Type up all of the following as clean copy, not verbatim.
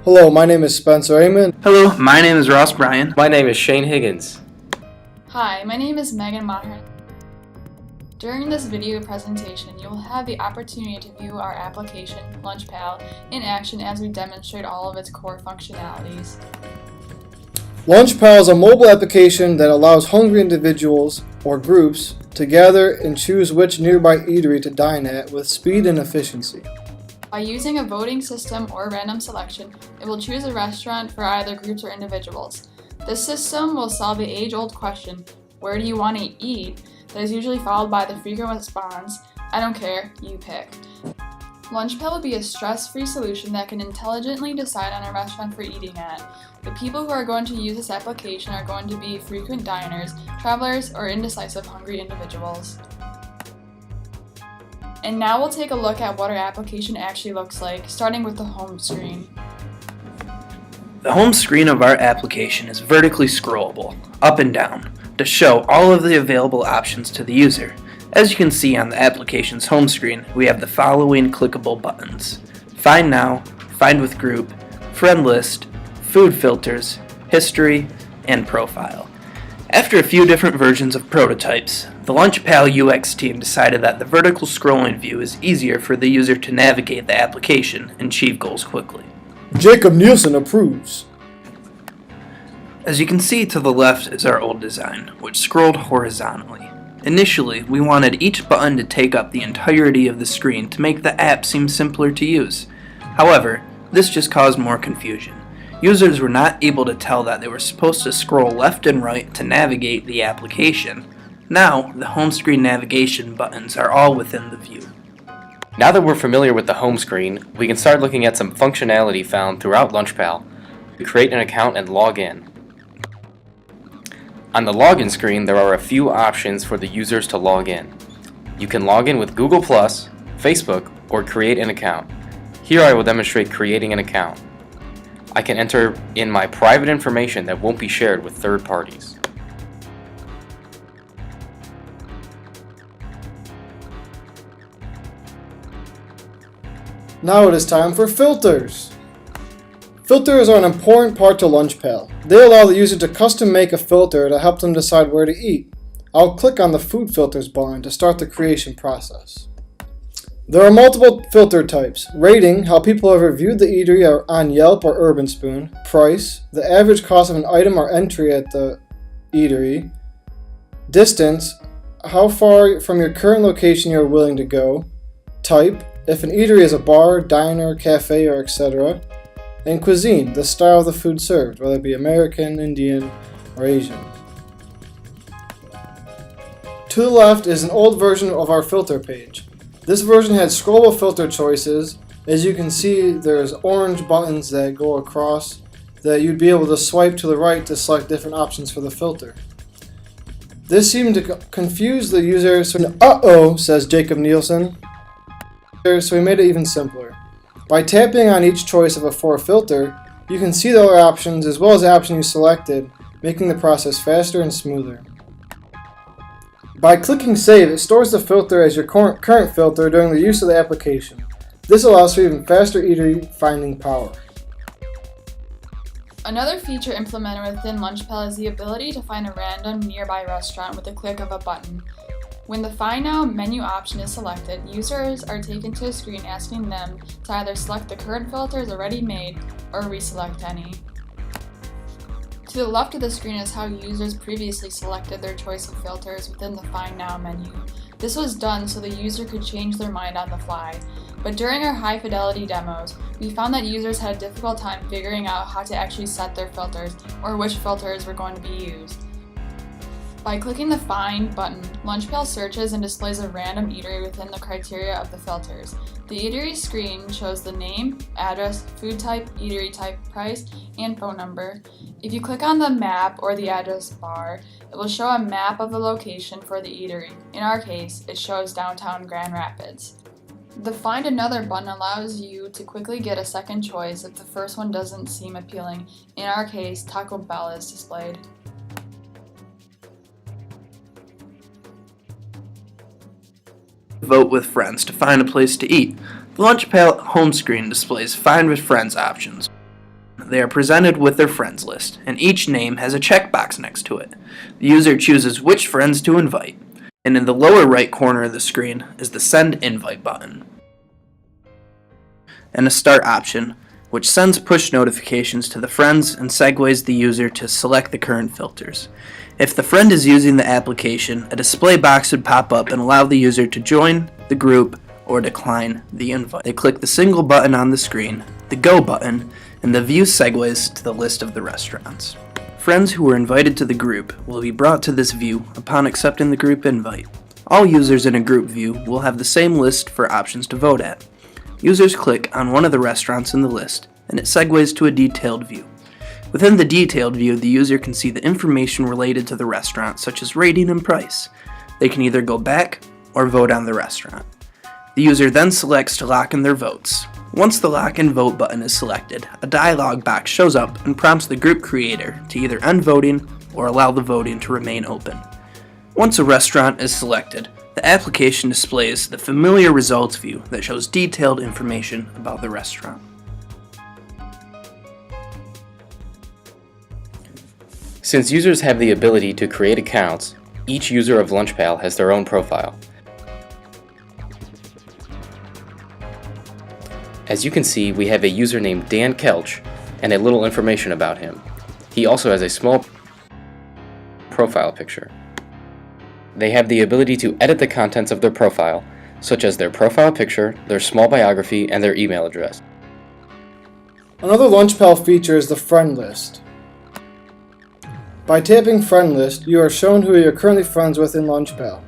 Hello, my name is Spencer Amon. Hello, my name is Ross Bryan. My name is Shane Higgins. Hi, my name is Megan Maher. During this video presentation, you will have the opportunity to view our application, LunchPal, in action as we demonstrate all of its core functionalities. LunchPal is a mobile application that allows hungry individuals or groups to gather and choose which nearby eatery to dine at with speed and efficiency. By using a voting system or random selection, it will choose a restaurant for either groups or individuals. This system will solve the age-old question, where do you want to eat, that is usually followed by the frequent response, I don't care, you pick. LunchPal will be a stress-free solution that can intelligently decide on a restaurant for eating at. The people who are going to use this application are going to be frequent diners, travelers, or indecisive hungry individuals. And now we'll take a look at what our application actually looks like, starting with the home screen. The home screen of our application is vertically scrollable, up and down, to show all of the available options to the user. As you can see on the application's home screen, we have the following clickable buttons: Find Now, Find with Group, Friend List, Food Filters, History, and Profile. After a few different versions of prototypes, the LunchPal UX team decided that the vertical scrolling view is easier for the user to navigate the application and achieve goals quickly. Jacob Nielsen approves. As you can see to the left is our old design, which scrolled horizontally. Initially, we wanted each button to take up the entirety of the screen to make the app seem simpler to use. However, this just caused more confusion. Users were not able to tell that they were supposed to scroll left and right to navigate the application. Now, the home screen navigation buttons are all within the view. Now that we're familiar with the home screen, we can start looking at some functionality found throughout LunchPal to create an account and log in. On the login screen, there are a few options for the users to log in. You can log in with Google+, Facebook, or create an account. Here I will demonstrate creating an account. I can enter in my private information that won't be shared with third parties. Now it is time for filters. Filters are an important part to LunchPal. They allow the user to custom make a filter to help them decide where to eat. I'll click on the Food Filters button to start the creation process. There are multiple filter types: rating, how people have reviewed the eatery on Yelp or Urban Spoon; price, the average cost of an item or entry at the eatery; distance, how far from your current location you are willing to go; type, if an eatery is a bar, diner, cafe, or etc.; and cuisine, the style of the food served, whether it be American, Indian, or Asian. To the left is an old version of our filter page. This version had scrollable filter choices. As you can see, there's orange buttons that go across that you'd be able to swipe to the right to select different options for the filter. This seemed to confuse the user, so uh-oh, says Jacob Nielsen. So we made it even simpler. By tapping on each choice for a filter, you can see the other options as well as the option you selected, making the process faster and smoother. By clicking Save, it stores the filter as your current filter during the use of the application. This allows for even faster eatery finding power. Another feature implemented within LunchPal is the ability to find a random nearby restaurant with a click of a button. When the Find Now menu option is selected, users are taken to a screen asking them to either select the current filters already made or reselect any. To the left of the screen is how users previously selected their choice of filters within the Find Now menu. This was done so the user could change their mind on the fly. But during our high fidelity demos, we found that users had a difficult time figuring out how to actually set their filters or which filters were going to be used. By clicking the Find button, LunchPal searches and displays a random eatery within the criteria of the filters. The eatery screen shows the name, address, food type, eatery type, price, and phone number. If you click on the map or the address bar, it will show a map of the location for the eatery. In our case, it shows downtown Grand Rapids. The Find Another button allows you to quickly get a second choice if the first one doesn't seem appealing. In our case, Taco Bell is displayed. Vote with friends to find a place to eat. The LunchPal home screen displays Find with Friends options. they are presented with their friends list, and each name has a checkbox next to it. The user chooses which friends to invite, and in the lower right corner of the screen is the Send Invite button, and a Start option, which sends push notifications to the friends and segues the user to select the current filters. If the friend is using the application, a display box would pop up and allow the user to join the group or decline the invite. They click the single button on the screen, the Go button, and the view segues to the list of the restaurants. Friends who were invited to the group will be brought to this view upon accepting the group invite. All users in a group view will have the same list for options to vote at. Users click on one of the restaurants in the list, and it segues to a detailed view. Within the detailed view, the user can see the information related to the restaurant, such as rating and price. They can either go back or vote on the restaurant. The user then selects to lock in their votes. Once the lock and vote button is selected, a dialog box shows up and prompts the group creator to either end voting or allow the voting to remain open. Once a restaurant is selected, the application displays the familiar results view that shows detailed information about the restaurant. Since users have the ability to create accounts, each user of LunchPal has their own profile. As you can see, we have a user named Dan Kelch and a little information about him. He also has a small profile picture. They have the ability to edit the contents of their profile, such as their profile picture, their small biography, and their email address. Another LunchPal feature is the friend list. By tapping Friend List, you are shown who you're currently friends with in LunchPal.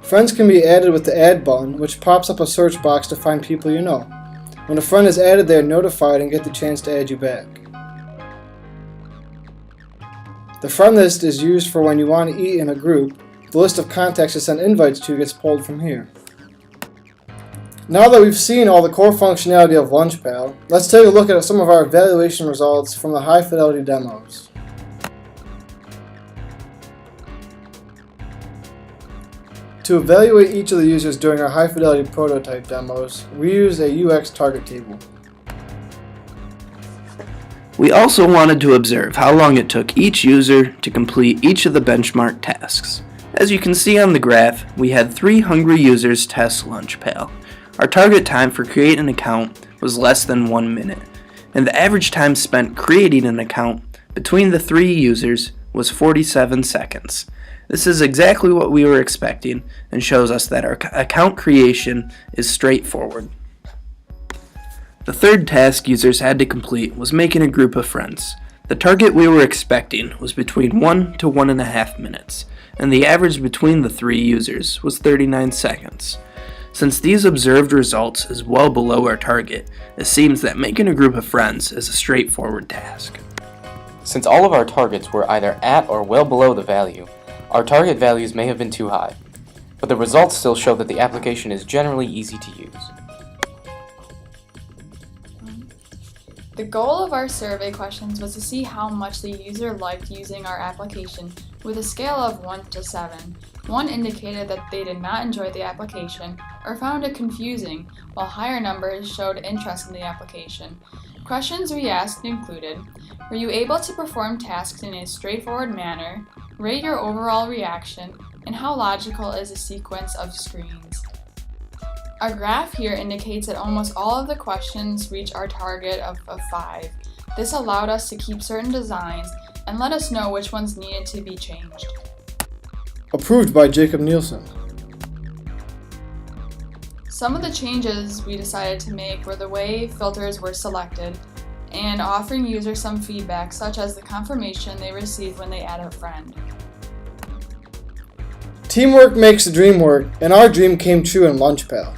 Friends can be added with the Add button, which pops up a search box to find people you know. When a friend is added, they are notified and get the chance to add you back. The friend list is used for when you want to eat in a group. The list of contacts to send invites to gets pulled from here. Now that we've seen all the core functionality of LunchPal, let's take a look at some of our evaluation results from the high-fidelity demos. To evaluate each of the users during our high-fidelity prototype demos, we use a UX target table. We also wanted to observe how long it took each user to complete each of the benchmark tasks. As you can see on the graph, we had 3 hungry users test LunchPal. Our target time for creating an account was less than 1 minute, and the average time spent creating an account between the 3 users was 47 seconds. This is exactly what we were expecting and shows us that our account creation is straightforward. The third task users had to complete was making a group of friends. The target we were expecting was between 1 to 1.5 minutes, and the average between the 3 users was 39 seconds. Since these observed results is well below our target, it seems that making a group of friends is a straightforward task. Since all of our targets were either at or well below the value, our target values may have been too high, but the results still show that the application is generally easy to use. The goal of our survey questions was to see how much the user liked using our application with a scale of 1 to 7. 1 indicated that they did not enjoy the application or found it confusing, while higher numbers showed interest in the application. Questions we asked included: were you able to perform tasks in a straightforward manner? Rate your overall reaction, and how logical is a sequence of screens? Our graph here indicates that almost all of the questions reached our target of 5. This allowed us to keep certain designs and let us know which ones needed to be changed. Approved by Jacob Nielsen. Some of the changes we decided to make were the way filters were selected and offering users some feedback, such as the confirmation they received when they add a friend. Teamwork makes the dream work, and our dream came true in LunchPal.